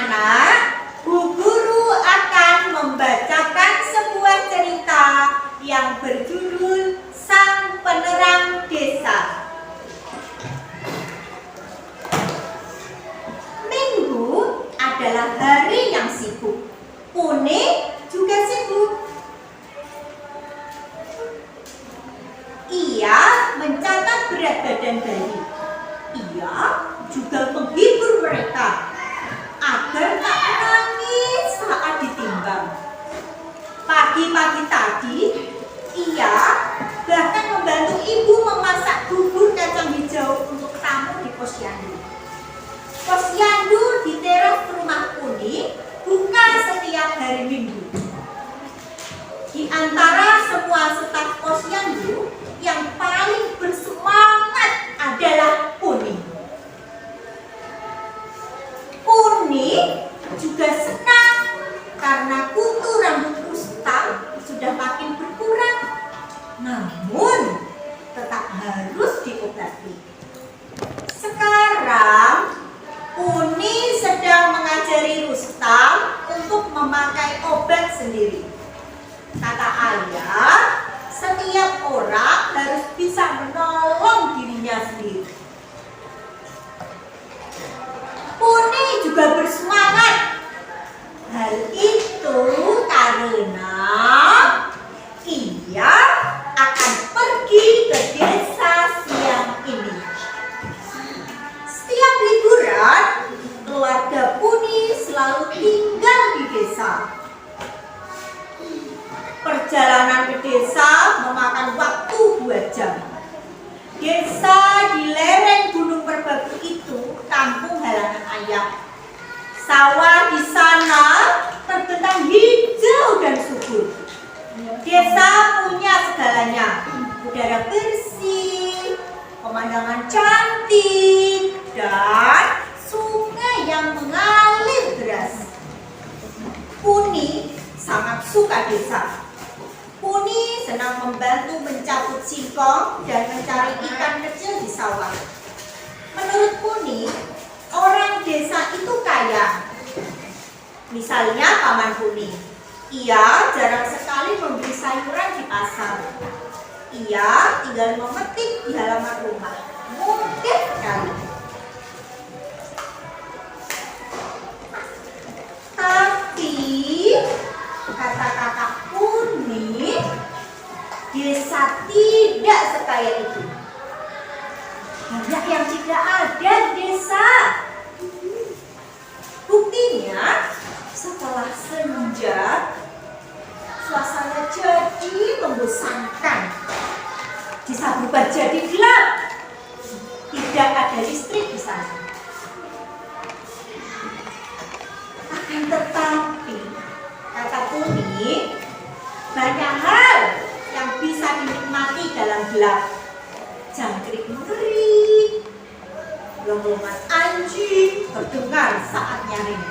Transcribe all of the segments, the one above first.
anak-anak, Bu Guru akan membacakan sebuah cerita yang berjudul Sang Penerang Desa. Minggu adalah hari yang sibuk. Puni juga sibuk. Ia mencatat berat badan bayi. Ia juga menghibur mereka agar tak menangis saat ditimbang. Pagi-pagi tadi, ia bahkan membantu ibu memasak bubur kacang hijau untuk tamu di posyandu. Posyandu di teras rumah Puni buka setiap hari Minggu. Di antara semua staf posyandu, yang paling bersemangat adalah Puni. Puni juga senang karena kutu rambut Rustam sudah makin berkurang, namun tetap harus diobati. Sekarang Puni sedang mengajari Rustam untuk memakai obat sendiri. Kata ayah, setiap orang harus bisa menolong dirinya sendiri. Puni juga bersemangat. Hal itu karena ia akan pergi ke desa siang ini. Setiap liburan, keluarga Puni selalu tinggal di desa. Perjalanan ke desa memakan waktu 2 jam. Desa di lereng Gunung Merbabu itu kampung halaman ayah. Sawah di sana terbentang hijau dan subur. Desa punya segalanya. Udara bersih, pemandangan cantik, dan sungai yang mengalir deras. Puni sangat suka desa. Puni senang membantu mencabut singkong dan mencari ikan kecil di sawah. Menurut Puni, orang desa itu kaya. Misalnya paman Puni, ia jarang sekali membeli sayuran di pasar. Ia tinggal memetik di halaman rumah. Mudah sekali. Tapi kata kakak Puni, desa tidak sekaya itu. Banyak yang tidak ada di desa. Buktinya, setelah senja, suasana jadi membosankan. Desa berubah jadi gelap. Tidak ada listrik di sana. Akan tetapi, kata Puni, banyak hal yang bisa dinikmati dalam gelap. Jangkrik mengeri, gelongan anjing terdengar saat nyaring.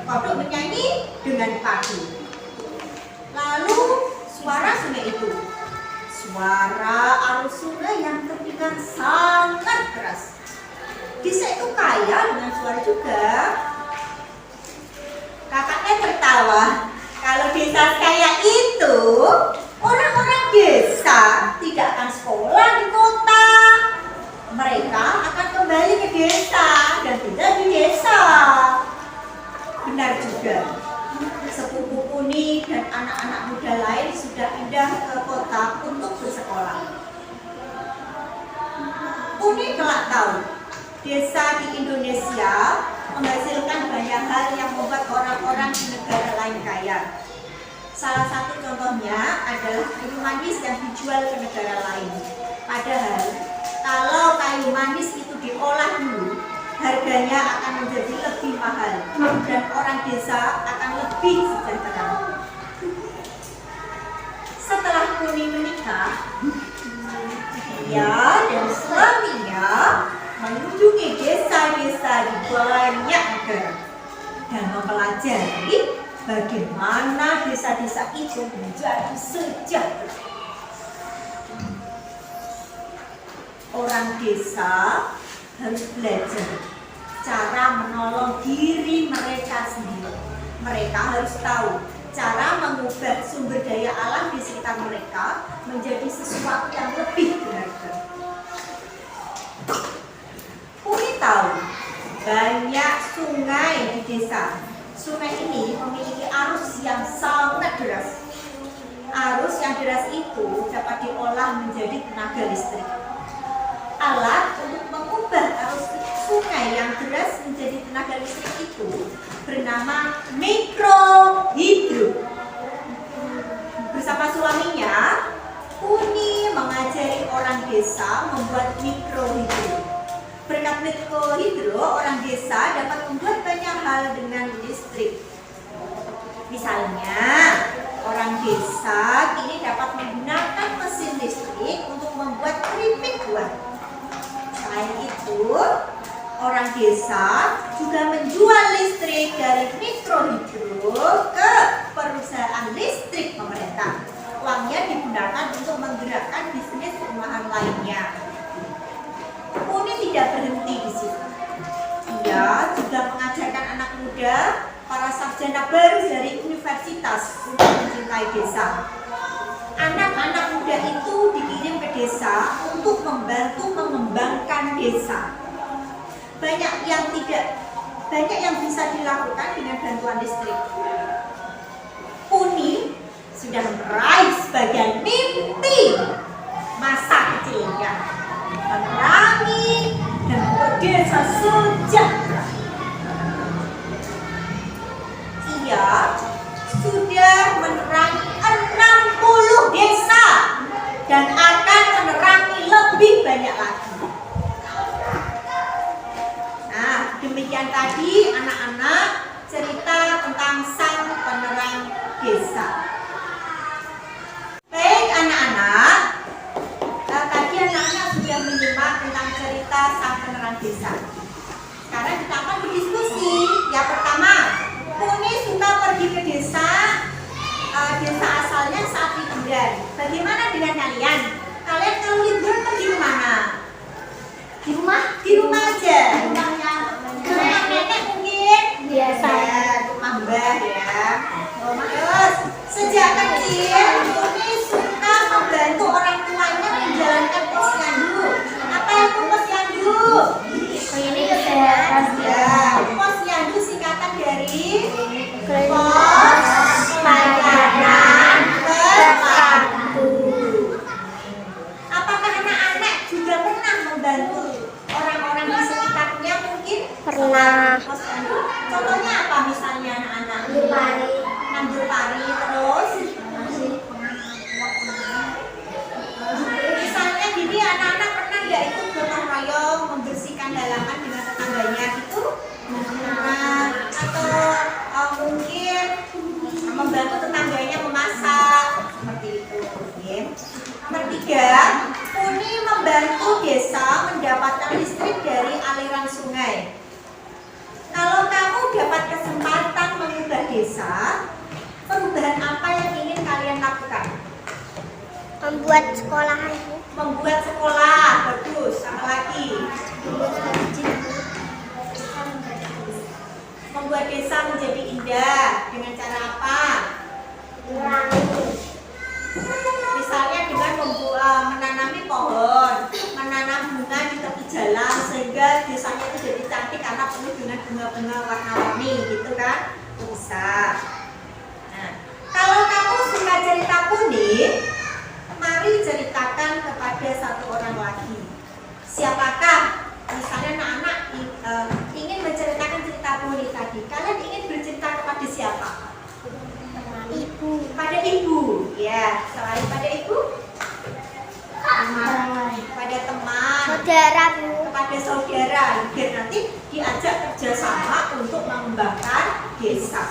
Kodok menyanyi dengan padu. Lalu suara sungai itu, suara arus sungai yang terdengar sangat keras. Desa itu kaya dengan suara juga. Kakaknya tertawa. Kalau desa kaya itu, orang-orang desa tidak akan sekolah di kota. Mereka akan kembali ke desa dan tinggal di desa. Benar juga. Sepupu Puni dan anak-anak muda lain sudah pindah ke kota untuk bersekolah. Puni kelak tahu, desa di Indonesia menghasilkan banyak hal yang membuat orang-orang di negara lain kaya. Salah satu contohnya adalah kayu manis yang dijual ke negara lain. Padahal, kalau kayu manis itu diolah dulu, harganya akan menjadi lebih mahal dan orang desa akan lebih sejahtera. Setelah Puni menikah, ia dan suaminya mengunjungi desa-desa di banyak negara dan mempelajari bagaimana desa-desa itu menjadi sejahtera. Orang desa harus belajar cara menolong diri mereka mereka harus tahu cara mengubah sumber daya alam di sekitar mereka menjadi sesuatu yang lebih berharga. Puni tahu banyak sungai di desa. Sungai ini memiliki arus yang sangat deras. Arus yang deras itu dapat diolah menjadi tenaga listrik. Alat untuk mengubah arus sungai yang deras menjadi tenaga listrik itu bernama mikrohidro. Bersama suaminya, Puni mengajari orang desa membuat mikrohidro. Berkat mikrohidro, orang desa dapat membuat banyak hal dengan listrik. Misalnya, orang desa kini dapat menggunakan mesin listrik untuk membuat keripik buah. Selain itu, orang desa juga menjual listrik dari mikrohidro ke perusahaan listrik pemerintah. Uangnya digunakan untuk menggerakkan bisnis rumahan lainnya. Puni tidak berhenti di situ. Dia juga mengajarkan anak muda, para sarjana baru dari universitas untuk mencintai desa. Anak-anak muda itu dikirim ke desa untuk membantu mengembangkan desa. Banyak yang bisa dilakukan dengan bantuan listrik. Puni sudah meraih sebagian mimpi masa kecilnya, menerangi dan membuat desa sejahtera. Ia sudah menerangi 60 desa dan akan menerangi lebih banyak lagi. Nah, demikian tadi anak-anak cerita tentang sang penerang desa. Baik anak-anak, tadi anak-anak sudah menyimak tentang cerita sang penerang desa. Sekarang kita akan berdiskusi. Yang pertama, Puni suka pergi ke desa asalnya saat liburan. Bagaimana dengan kalian? Kalian kalau liburan pergi ke mana? Di rumah aja. Rumah nenek mungkin? Biasa. Ya, rumah mbah ya. Terus sejak kecil Puni suka membantu orang tuanya menjalankan posyandu. Apa itu posyandu? Ini kesehatan. Ya, posyandu singkatan dari Pos Pelayanan Terpadu. Apakah anak-anak juga pernah membantu orang-orang di sekitarnya mungkin? Pernah. Posyandu. Contohnya apa misalnya anak-anak? Nandur pari terus. Misalnya gini, anak-anak pernah nggak ikut gotong royong membersihkan halaman dengan tetangganya gitu? Nah, atau mungkin membantu tetangganya memasak seperti itu. Ya. Nomor 3, Puni membantu desa mendapatkan listrik dari aliran sungai. Kalau kamu dapat kesempatan mengubah desa, perubahan apa yang ingin kalian lakukan? Membuat sekolahan. Membuat sekolah, bagus. Apa lagi? Membuat desa menjadi indah dengan cara apa? Misalnya dengan menanami pohon, menanam bunga di tepi jalan sehingga desanya itu jadi cantik karena penuh dengan bunga-bunga warna-warni, gitu kan? Bisa. Nah, kalau kamu suka cerita Puni, mari ceritakan kepada satu orang lagi. Siapakah? Misalnya anak-anak ingin menceritakan cerita Puni tadi. Kalian ingin bercerita kepada siapa? Ibu. Pada ibu. Ya, selain pada ibu? Pada teman. Saudara, Bu. Kepada saudara. Biar nanti diajak kerjasama untuk mengembangkan desa.